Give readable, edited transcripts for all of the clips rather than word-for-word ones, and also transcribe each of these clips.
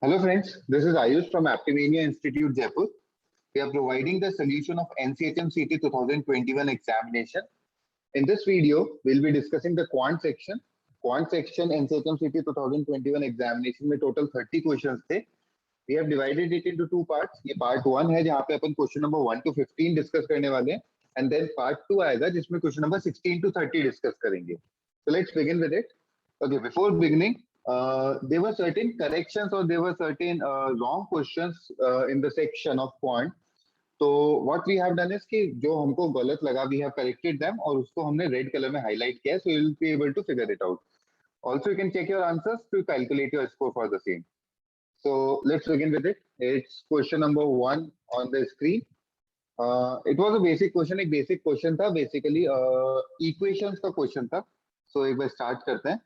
Hello friends, this is Ayush from Aptimania Institute, Jaipur. We are providing the solution of NCHM CT 2021 examination. In this video, we'll be discussing the quant section. Quant section NCHM CT 2021 examination में total 30 questions थे. We have divided it into two parts. ये part 1 है जहाँ पे अपन question number 1 to 15 discuss करने वाले हैं, and then part 2 आएगा जिसमें question number 16 to 30 discuss करेंगे. So let's begin with it. Okay, before beginning, there were certain corrections or there were certain wrong questions in the section of quant. तो what we have done is कि जो हमको गलत लगा we have corrected them और उसको हमने red color में highlight किया, so you will be able to figure it out. Also, you can check your answers to calculate your score for the same. So let's begin with it. It's question number 1 on the screen. It was a basic question, एक basic question था, basically equations का question था. So एक बार start करते हैं.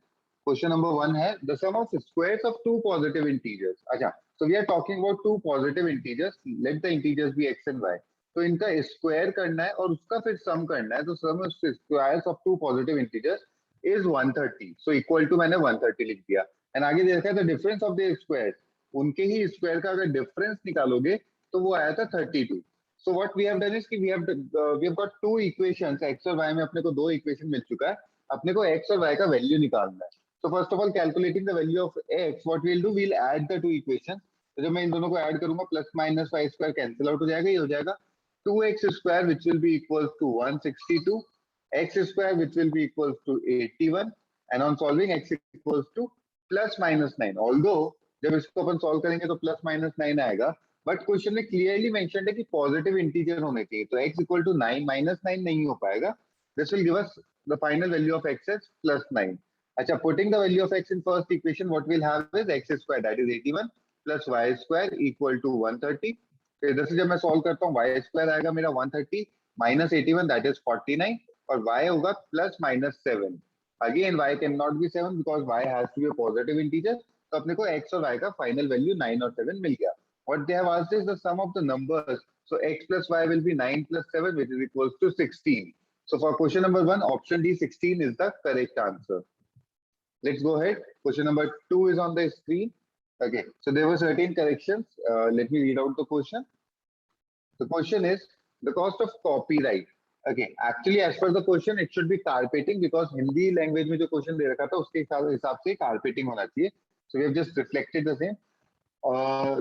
Question number 1 है the sum of squares of two positive integers. अच्छा, so we are talking about two positive integers. Let the integers be x and y. तो इनका square करना है और उसका फिर sum करना है. तो sum of squares of two positive integers is 130. So equal to मैंने 130 लिख दिया. And आगे देखा the difference of their squares. उनके ही square का अगर difference निकालोगे तो वो आया था 32. So what we have done is कि we have got two equations. x और y में अपने को दो equation मिल चुका है. अपने को x और y का value निकालना है. So first of all, calculating the value of x, what we'll do, we'll add the two equations. तो जब मैं इन दोनों को add करूंगा, plus minus y square cancel out हो जाएगा, ये हो जाएगा 2x square which will be equals to 162, x square which will be equals to 81, and on solving x equals to plus minus 9. Although जब इसको अपन solve करेंगे तो plus minus 9 आएगा, but question में clearly mentioned है कि positive integer होने चाहिए, तो x equal to 9 minus 9 नहीं हो पाएगा. This will give us the final value of x as plus 9. अच्छा, putting the value of x in first equation, what we'll have is x square that is 81 plus y square equal to 130. तो इधर से जब मैं solve करता हूँ y square आएगा मेरा 130 minus 81 that is 49 और y होगा plus minus 7. Again y cannot be 7 because y has to be a positive integer. तो अपने को x और y का final value 9 और 7 मिल गया. What they have asked is the sum of the numbers. So x plus y will be 9 plus 7 which is equals to 16. So for question number 1, option D 16 is the correct answer. Let's go ahead. Question number 2 is on the screen. Okay, so there were certain corrections. Let me read out the question. The question is the cost of copyright. Okay, actually as per the question it should be carpeting because Hindi language में जो question दे रखा था उसके हिसाब से carpeting होना चाहिए. So we have just reflected the same.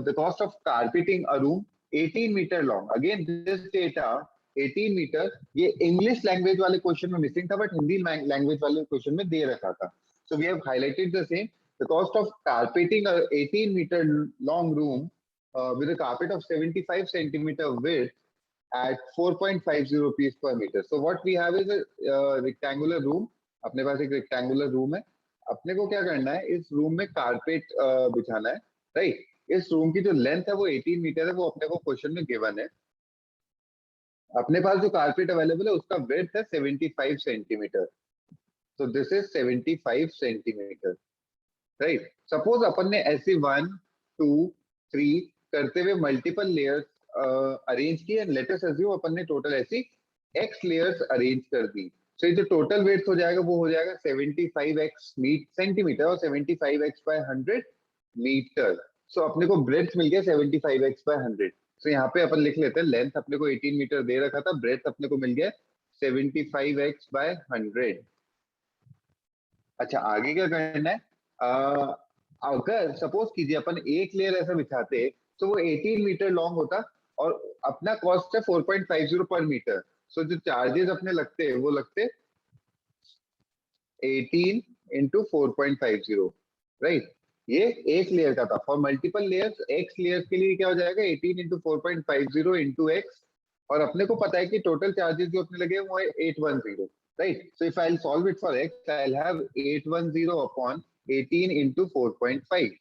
The cost of carpeting a room 18 meter long. Again this data 18 meter ये English language वाले question में missing था but Hindi language वाले question में दे रखा था. So we have highlighted the same. The cost of carpeting a 18 meter long room with a carpet of 75 centimeter width at 4.50 rupees per meter. So what we have is a rectangular room. अपने पास एक rectangular room है. अपने को क्या करना है इस room में carpet बिछाना है, right? इस room की जो length है वो 18 meter है, वो अपने को question में given है. अपने पास जो carpet available है उसका width है 75 centimeter. So this is 75 centimeter, right? Suppose अपन ने ऐसे 1, 2, 3 करते हुए multiple layers arrange किए and let us assume अपन ने total ऐसी x layers arrange कर दी. So जो total width हो जाएगा वो हो जाएगा 75x centimeter और 75x by 100 meter. So अपने को breadth मिल गया 75x by 100. So यहाँ पे अपन लिख लेते हैं length अपने को 18 meter दे रखा था, breadth अपने को मिल गया 75x by 100. अच्छा, आगे क्या करना है? अगर सपोज कीजिए अपन एक लेयर ऐसा बिछाते तो वो 18 मीटर लॉन्ग होता और अपना कॉस्ट है 4.50 पर मीटर. सो जो चार्जेस अपने लगते हैं वो लगते 18 into 4.50, राइट? ये एक लेयर का था. For multiple layers x layers के लिए क्या हो जाएगा 18 into 4.50 into x और अपने को पता है कि टोटल चार्जेस जो अपने लगे वो है 810. Right. So if I'll solve it for x, I'll have 810 upon 18 into 4.5.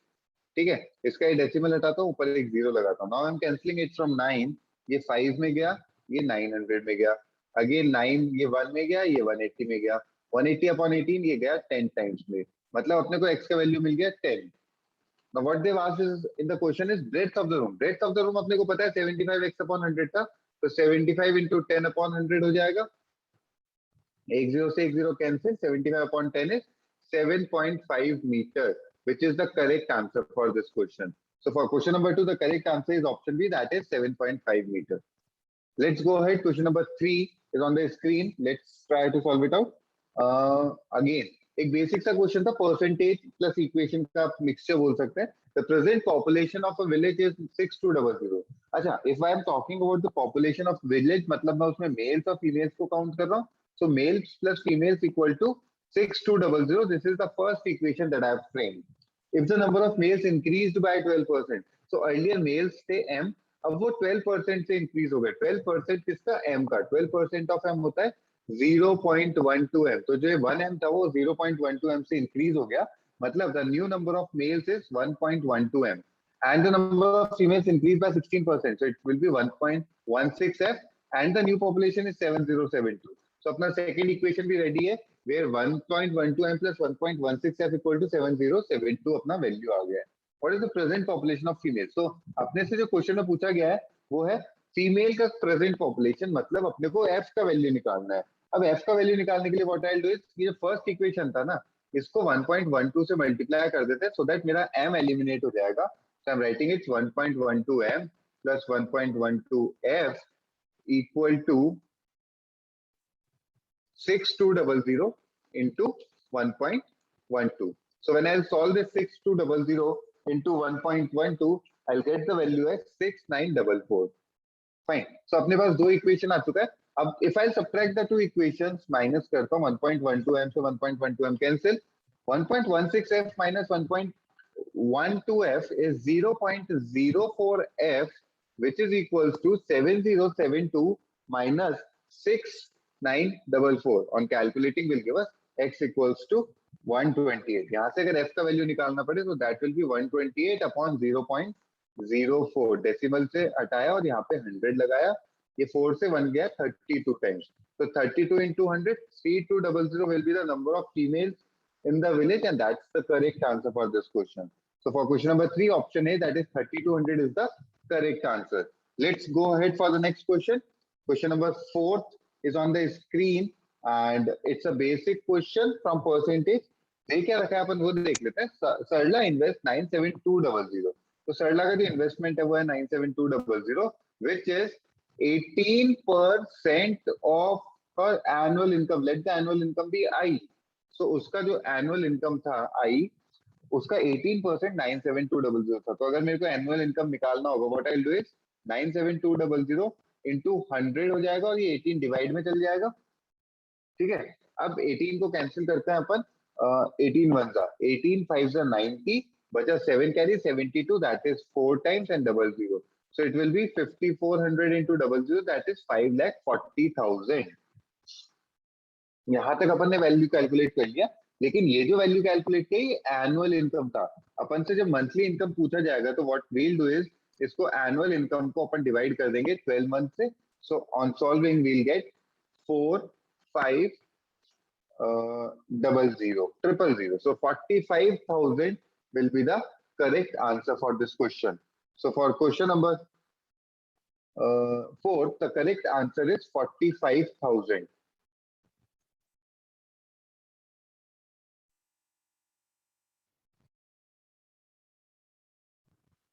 ठीक है? इसका डेसिमल हटाता हूँ, ऊपर एक 0 लगाता हूँ. Now I'm cancelling it from 9. ये 5 में गया, ये 900 में गया. Again 9 ये 1 में गया, ये 180 में गया. 180 upon 18 ये गया 10 times में. मतलब अपने को x का वैल्यू मिल गया 10. Now what they've asked is in the question is breadth of the room. Breadth of the room अपने को पता है 75x upon 100 था, तो 75 into 10 upon 100 हो जाएगा. एक 0 से एक 0 cancel. 75 upon 10 is 7.5 meter, which is the correct answer for this question. So for question number 2, the correct answer is option B, that is 7.5 meter. Let's go ahead. Question number 3 is on the screen. Let's try to solve it out. Again, एक basic सा question था, percentage plus equation का आप mixture बोल सकते हैं. The present population of a village is 6200. अच्छा, if I am talking about the population of village, मतलब मैं उसमें मेल्स और फीमेल्स को काउंट कर रहा हूँ. So males plus females equal to 6200. This is the first equation that I have framed. If the number of males increased by 12%, so earlier males थे m, अब वो 12% से इंक्रीज हो गए. 12% किसका? m का. 12% ऑफ m होता है 0.12 m. तो जो 1 m था वो 0.12 m से इंक्रीज हो गया. मतलब the new number of males is 1.12 m and the number of females increased by 16%, so it will be 1.16 f and the new population is 7072. So अपना second equation भी ready है where 1.12 m plus 1.16 f equal to 7072 अपना value आ गया है. What is the present population of females? So अपने से जो question में पूछा गया है वो है फीमेल का प्रेजेंट पॉपुलेशन, मतलब अपने को f का वैल्यू निकालना है. अब f का वैल्यू निकालने के लिए what I will do is, ये फर्स्ट इक्वेशन था ना, इसको 1.12 से मल्टीप्लाई कर देते हैं सो दैट मेरा m एलिमिनेट हो जाएगा. So I am writing it's 1.12 m plus 1.12 f equal to 6200 into 1.12. So when I'll solve this 6200 into 1.12, I'll get the value as 6944. Fine. So अपने पास दो इक्वेशन आ चुका है. अब if I subtract the two equations, minus करता हूँ 1.12 m से 1.12 m cancel. 1.16 f minus 1.12 f is 0.04 f, which is equals to 7072 minus 6944. On calculating will give us x equals to 128. यहाँ से अगर f का वैल्यू निकालना पड़े तो that will be 128 upon 0.04. Decimal से हटाया और यहाँ पे 100 लगाया, ये 4 से 1 गया 32 times. So 32 into 100, 3200 will be the number of females in the village, and that's the correct answer for this question. So for question number 3, option A, that is 3200 is the correct answer. Let's go ahead for the next question. Question number 4 is on the screen and it's a basic question from percentage. ये क्या रखा है अपन वो देख लेते हैं. सरला invest 97200. तो सरला का जो इन्वेस्टमेंट है वो है 97200, which is 18% of her annual income. Let the annual income be I. So उसका जो annual income था I, उसका 18% 97200 था. तो अगर मेरे को annual income निकालना होगा, what I'll do is 97200 into 100 हो जाएगा और ये 18 डिवाइड में चल जाएगा. ठीक है. अब 18 को कैंसिल करते हैं अपन. 18 1 जा 18 5 जा 90, बचा 7 carry 72, that is 4 times and 00. So it will be 5400 into 00, that is 5,40,000. यहाँ तक अपन ने वैल्यू कैलकुलेट कर लिया, लेकिन ये जो वैल्यू कैलकुलेट की एनुअल इनकम था. अपन से जब मंथली इनकम पूछा जाएगा तो व्हाट वील डू इज, इसको एनुअल इनकम को अपन डिवाइड कर देंगे 12 मंथ से. So on solving we'll get 4,5,00,000. So 45,000 will be the correct answer for this question. So for question number 4, the correct answer is 45,000.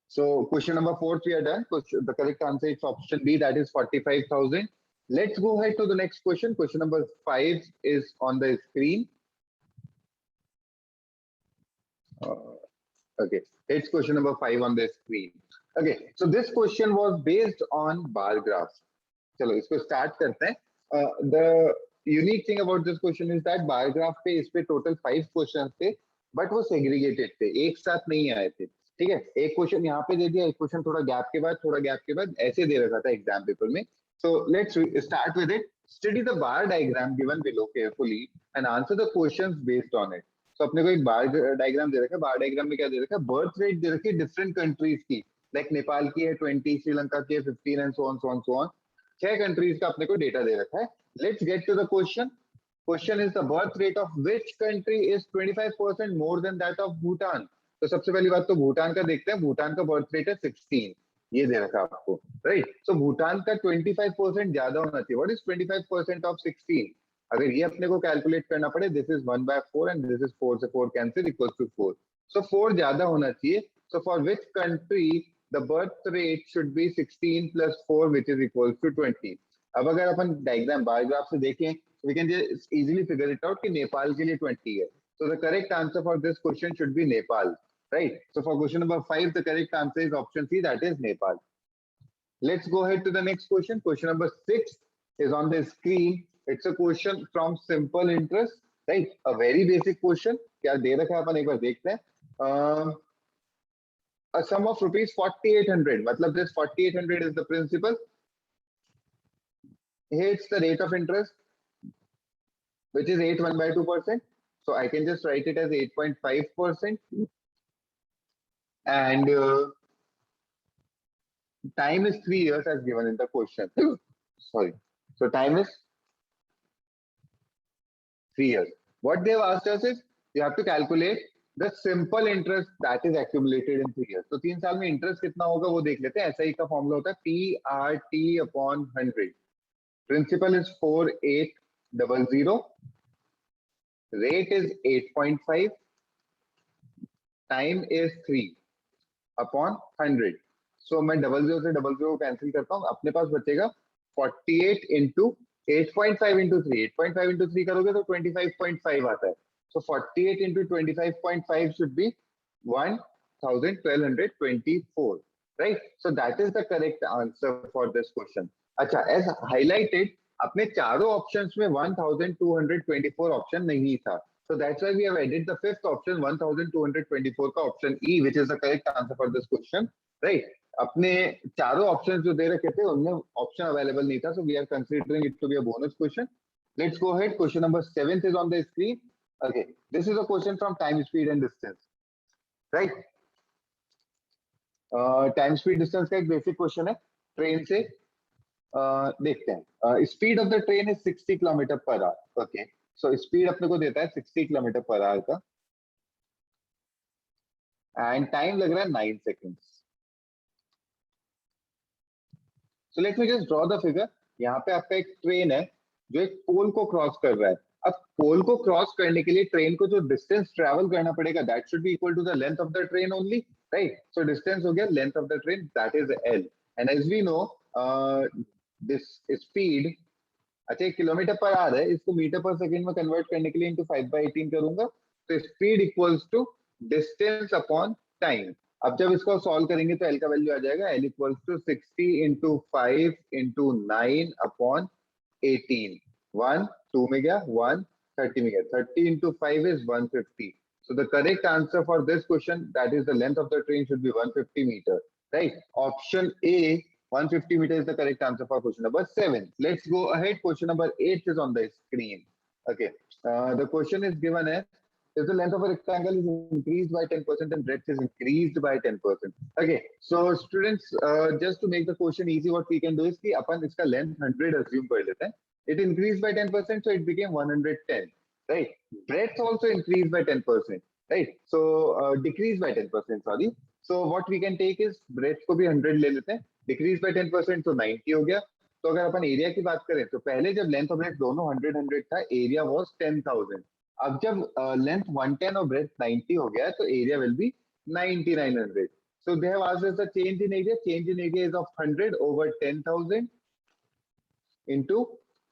So question number 4 we are done. The correct answer is option B, that is 45,000. Let's go ahead to the next question. Question number 5 is on the screen. Okay, it's question number 5 on the screen. Okay, so this question was based on bar graphs. चलो इसको start करते हैं. The unique thing about this question is that bar graph पे इस पे total 5 questions थे, but वो segregated थे, एक साथ नहीं आए थे. ठीक है, एक क्वेश्चन यहाँ पे दे दिया, एक क्वेश्चन थोड़ा गैप के बाद, थोड़ा गैप के बाद, ऐसे दे रखा था एग्जाम पेपर में. So let's start with it. Study the bar diagram given below carefully and answer the questions based on it. So अपने को एक बार डायग्राम दे रखा है. बार डायग्राम में क्या दे रखा है, बर्थ रेट दे रखी है डिफरेंट कंट्रीज की. लाइक नेपाल की है 20, श्रीलंका की है 15 and so on so on so on. 6 countries का अपने को डेटा दे रखा है. Let's get to the question. Question is the birth rate of which country is 25% more than that of Bhutan. तो सबसे पहली बात तो भूटान का देखते हैं. भूटान का बर्थ रेट है 16, ये दे रखा आपको, राइट. सो भूटान का 25% ज्यादा होना चाहिए. What is 25% of 16? अगर ये अपने को कैलकुलेट करना पड़े, this is 1/4 and this is 4 से 4 कैंसिल इक्वल्स टू 4. सो 4 ज्यादा होना चाहिए. So for which country the birth rate should be 16 plus 4 which is equals to 20. अब अगर अपन डायग्राम बार ग्राफ से देखें we can just easily figure it out कि नेपाल के लिए 20 है. So the correct answer for this question should be Nepal, right? So for question number 5 the correct answer is option C, that is Nepal. Let's go ahead to the next question. Question number 6 is on the screen. It's a question from simple interest, right? A very basic question. क्या दे रखा है अपन एक बार देखते हैं. A sum of rupees 4800. मतलब this 4800 is the principal. Here it's the rate of interest, which is 8.1/2%. So I can just write it as 8.5%. And time is 3 years as given in the question. Sorry. So time is 3 years. What they have asked us is you have to calculate the simple interest that is accumulated in 3 years. तो 3 साल में interest कितना होगा वो देख लेते हैं. SI का फॉर्मूला होता है PRT/100. Principal is 4800. Rate is 8.5. Time is 3/100. So मैं 00 से 00 कैंसिल करता हूँ. अपने पास बचेगा 48 into 8.5 into 3. 8.5 into 3 करोगे तो 25.5 आता है. So 48 into 25.5 should be 1224, right? So that is the correct answer for this question. अच्छा, as highlighted, अपने चारों options में 1224 option नहीं था. So that's why we have added the fifth option, 1224 का option E, which is the correct answer for this question, right? अपने चारों options जो दे रखे थे उनमें option available नहीं था, so we are considering it to be a bonus question. Let's go ahead. Question number 7 is on the screen. Okay, this is a question from time, speed and distance, right? Time, speed, distance का एक basic question है. Train से देखते हैं. Speed of the train is 60 km/h. Okay, so speed अपने को देता है 60 km/h का, and time लग रहा है 9 seconds. So let me just draw the figure. यहाँ पे आपका एक ट्रेन है जो एक पोल को क्रॉस कर रहा है. अब पोल को क्रॉस करने के लिए ट्रेन को जो डिस्टेंस ट्रैवल करना पड़ेगा that should be equal to the length of the train only, right? So distance हो गया length of the train, that is L. And as we know this speed, अच्छा किलोमीटर पर आवर है, इसको metre पर second में convert करने के लिए इनटू 5/18 करूंगा. तो speed equals to distance upon time. अब जब इसको सॉल्व करेंगे तो एल का वैल्यू आ जाएगा L equals to 60 into 5 into 9 upon 18. 1 2 में गया, 1 30 में गया. 30 into 5 is 150. So the correct answer for this question, that is the length of the train, should be 150 meter, right? Option A, 150 meter is the correct answer for question number 7. Let's go ahead. Question number 8 is on the screen. Okay, the question is given as if the length of a rectangle is increased by 10% and breadth is increased by 10%. Okay, so students, just to make the question easy, what we can do is कि अपन इसका length 100 assume कर लेते हैं. It increased by 10%, so it became 110, right? Breadth also increased by 10%, right? So decreased by 10%, sorry. So what we can take is breadth को भी 100 ले लेते हैं, decreased by 10%, so 90 हो गया. तो अगर अपन एरिया की बात करें तो पहले जब लेंथ और ब्रेथ दोनों 100 था, एरिया वाज 10,000. अब जब लेंथ 110 और ब्रेथ 90 हो गया तो area will be 9900. So they have asked us the change in area. Change in area is of 100 over 10,000 into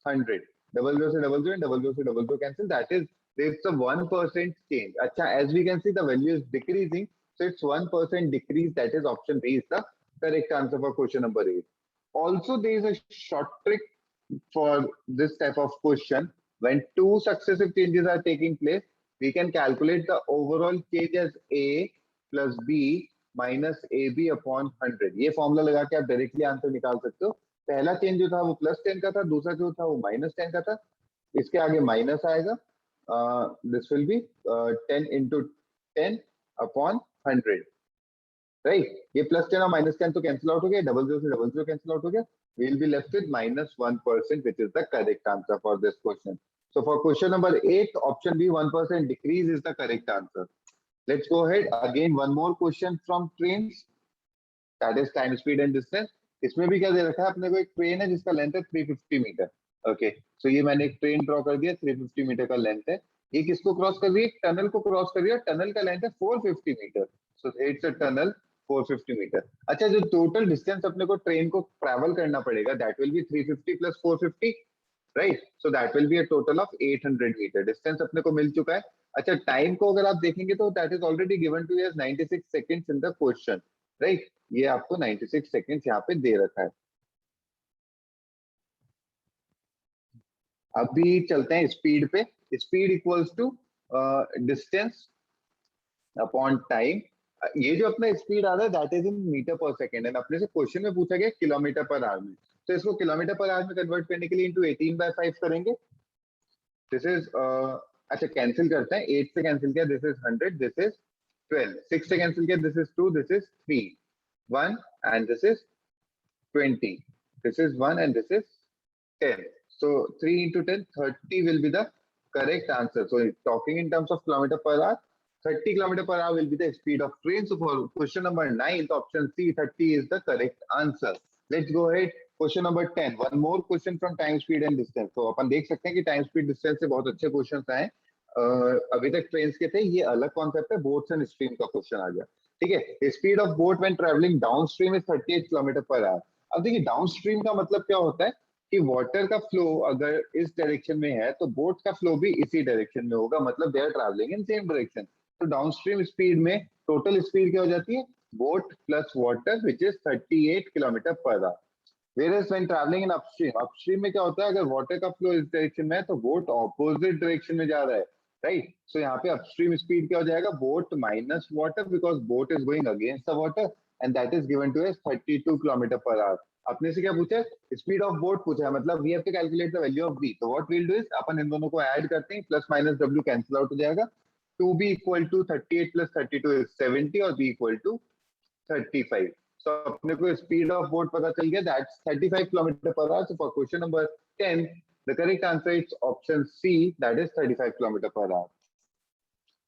100. 00 से 00 and 00 से 00 cancel. That is, there's a 1% change. अच्छा, as we can see, the value is decreasing. So it's 1% decrease. That is option B is the correct answer for question number 8. Also, there is a short trick for this type of question. When two successive changes are taking place, we can calculate the overall change as A plus B minus AB upon 100. ये formula लगा के आप directly answer निकाल सकते हो. पहला change जो था वो +10 का था, दूसरा जो था वो -10 का था. इसके आगे माइनस आएगा. This will be 10 into 10 upon 100. Right, ये +10 और -10 तो कैंसिल आउट हो गया, 00 से 00 कैंसिल आउट हो गया. We will be left with -1%, which is the correct answer for this question. So for question number 8, option B, 1% decrease is the correct answer. Let's go ahead again. One more question from trains, that is time, speed and distance. इसमें भी क्या दे रखा है अपने को, एक train है जिसका लेंथ है 350 मीटर. ओके, सो ये मैंने एक ट्रेन ड्रॉ कर दिया, 350 मीटर का लेंथ है. ये किसको क्रॉस कर रही है? टनल को क्रॉस कर रही है। टनल का लेंथ है 450 metre, so it's a tunnel 450 metre. अच्छा, जो टोटल डिस्टेंस अपने को ट्रेन को ट्रैवल करना पड़ेगा that will be 350 plus 450, right? So that will be a total of 800 metre. Distance अपने को मिल चुका है। अच्छा, टाइम को अगर आप देखेंगे तो that is already given to you as 96 seconds in the question, right? ये आपको 96 सेकंड्स यहाँ पे दे रखा है। अभी चलते हैं स्पीड पे। Speed equals to distance upon time. ये जो अपना स्पीड आ रहा है that is in metre per second, and अपने से क्वेश्चन में पूछा गया किलोमीटर पर आवर में, तो इसको किलोमीटर पर आवर में कन्वर्ट करने के लिए इंटू 18/5 करेंगे। दिस इज अच्छा, कैंसिल करते हैं। 8 से कैंसिल किया, दिस इज 100, दिस इज 12। 6 से कैंसिल किया, this is 2, this is 3, 1 and this is 20, this is 1 and this is 10. So 3 into 10, 30 will be the correct answer. So talking in terms of kilometer per hour, 30 kilometer per hour will be the speed of train. So for question number 9, the option C, 30 is the correct answer. Let's go ahead. Question number 10. One more question from time, speed and distance. So अपन देख सकते हैं कि time, speed, distance से बहुत अच्छे questions आए। अभी तक ट्रेन्स के थे, ये अलग कॉन्सेप्ट है। बोट्स एंड स्ट्रीम का क्वेश्चन आ गया, ठीक है। Speed of boat when travelling down stream is 38 kilometre per our. अब देखिए डाउन स्ट्रीम का मतलब क्या होता है कि वाटर का फ्लो अगर इस डायरेक्शन में है तो बोट का फ्लो भी इसी डायरेक्शन में होगा, मतलब they are travelling in same direction. तो डाउनस्ट्रीम स्पीड में टोटल स्पीड क्या हो जाती है? Boat plus water which is 38 kilometre per hour. Whereas when traveling in upstream, upstream में क्या होता है, अगर वाटर का फ्लो इस डायरेक्शन में है तो बोट ऑपोजिट डायरेक्शन में जा रहा है, राइट? सो यहाँ पे अपस्ट्रीम स्पीड क्या हो जाएगा? Boat minus water, because boat is going against the water and that is given to as 32 kilometre per hour. अपने से क्या पूछा है? स्पीड ऑफ बोट पूछा है, मतलब we have to calculate the value of B. तो व्हाट वील डू इज अपन इन दोनों को ऐड करते हैं, plus minus W cancel out हो जाएगा। 2b equal to 38 plus 32 is 70 और b इक्वल टू 35। So अपने को स्पीड ऑफ बोट पता चल गया, that's 35 kilometre per hour. So for question number 10 the correct answer is option C, that is 35 kilometre per hour.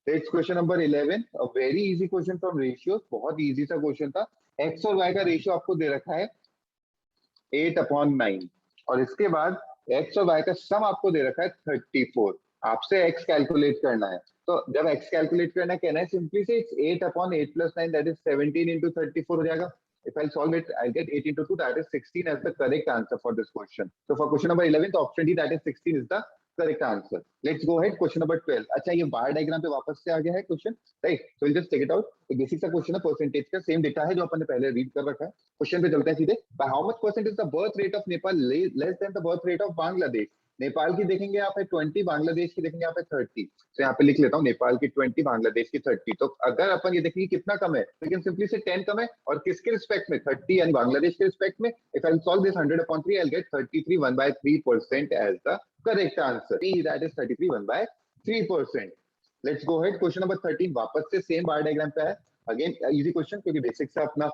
Next question number 11, a very easy question from ratios, बहुत easy सा question था। x और y का ratio आपको दे रखा है 8/9 और इसके बाद x और y का सम आपको दे रखा है 34। आपसे x कैलकुलेट करना है, तो जब x कैलकुलेट करना है कहना है सिंपली से इट्स 8/8 + 9 दैट इज 17 into 34 हो जाएगा। If I'll solve it, I'll get 8 into 2, that is 16 as the correct answer for this question. So for question number 11, the option D, that is 16 is the correct answer. Let's go ahead. Question number 12. अच्छा, ये बार diagram पे वापस से आ गया है question, right? So we'll just take it out. एक basic सा question है, परसेंटेज का सेम डेटा है जो अपन ने पहले रीड कर रखा है। क्वेश्चन पे चलते हैं सीधे। By how much % is the birth rate of Nepal less than the birth rate of Bangladesh? Nepal की देखेंगे यहाँ पे 20, बांग्लादेश की देखेंगे यहाँ पे 30। तो यहाँ पे लिख लेता हूँ नेपाल की 20, बांग्लादेश की 30। तो अगर अपन ये देखेंगे कितना कम है, लेकिन सिंपली से 10 कम है, और किसके रिस्पेक्ट में? 30 यानी बांग्लादेश के रिस्पेक्ट में। If I solve this 100/3, I get 33 1/3% as the correct answer. B, that is 33 1/3%। Let's go ahead. Question number 13 वापस से सेम बार डायग्राम पे है। अगेन इजी क्वेश्चन, क्योंकि बेसिक से अपना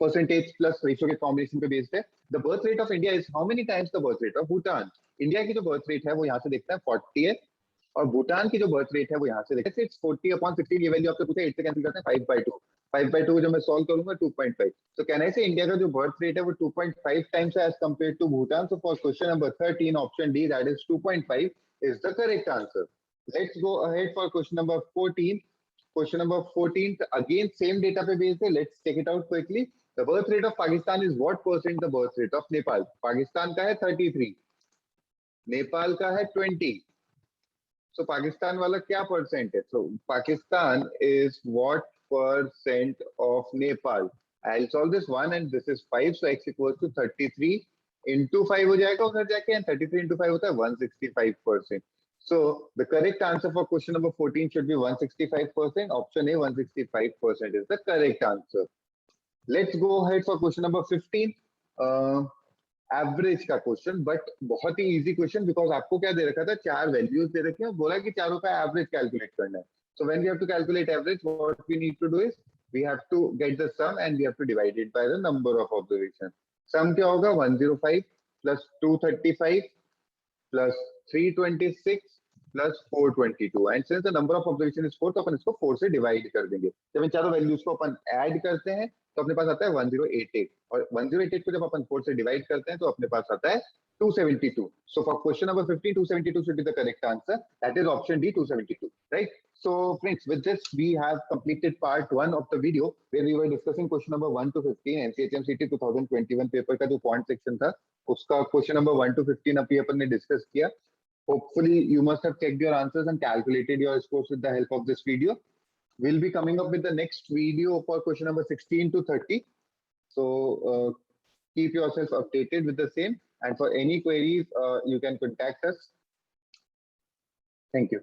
परसेंटेज प्लस रेशियो के कॉम्बिनेशन पे बेस्ड है। The birth rate of India is how many times the birth rate of Bhutan? India की जो बर्थ रेट है वो यहाँ से देखते हैं 40 है, और भूटान की जो बर्थ रेट है वो यहाँ से देखते हैं 40/16। ये वैल्यू आपसे पूछा, 8 से कैंसिल करते हैं, 5/2। 5/2 जो मैं सॉल्व करूंगा 2.5। तो कहना है इंडिया का जो बर्थ रेट है वो 2.5 टाइम्स है as compare to Bhutan. So for question number 13, option D, that is 2.5 is the correct answer. Let's go ahead for question number 14। Question number 14, again same data पे based है। Let's check it out quickly. The birth rate of Pakistan is what % the birth rate of Nepal? Pakistan का है 33, नेपाल का है 20। So Pakistan वाला क्या percent है? So Pakistan is what % of Nepal? I'll solve this one and this is 5, so x equals to 33 into 5 हो जाएगा उधर जाके, and 33 into 5 होता है 165%. So the correct answer for question number 14 should be 165%. Option A, 165% is the correct answer. Let's go ahead for question number 15. Average का question, but बहुत ही easy question, because आपको क्या दे रखा था? 4 वैल्यूज दे रखी है, बोला कि चारों का एवरेज कैलकुलेट करना है। So when we have to calculate average, what we need to do is we have to get the sum and we have to divide it by the number of observation. Sum क्या होगा? 105 plus 235 plus 326 plus 422 and since the number of observation is 4 तो अपन इसको 4 से divide कर देंगे। जब इन चारों values को अपन ऐड करते हैं तो अपने पास आता है 1088 और 1088 को जब अपन 4 से डिवाइड करते हैं तो अपने पास आता है 272. So for question number 15, 272 should be the correct answer. That is option D, 272, right? So friends, with this we have completed part 1 of the video where we were discussing question number 1 to 15 NCHMCT 2021 paper का जो quant section था उसका question number 1 to 15 अभी अपन ने discuss किया। Hopefully you must have checked your answers and calculated your scores with the help of this video. We'll be coming up with the next video for question number 16 to 30. So keep yourself updated with the same. And for any queries, you can contact us. Thank you.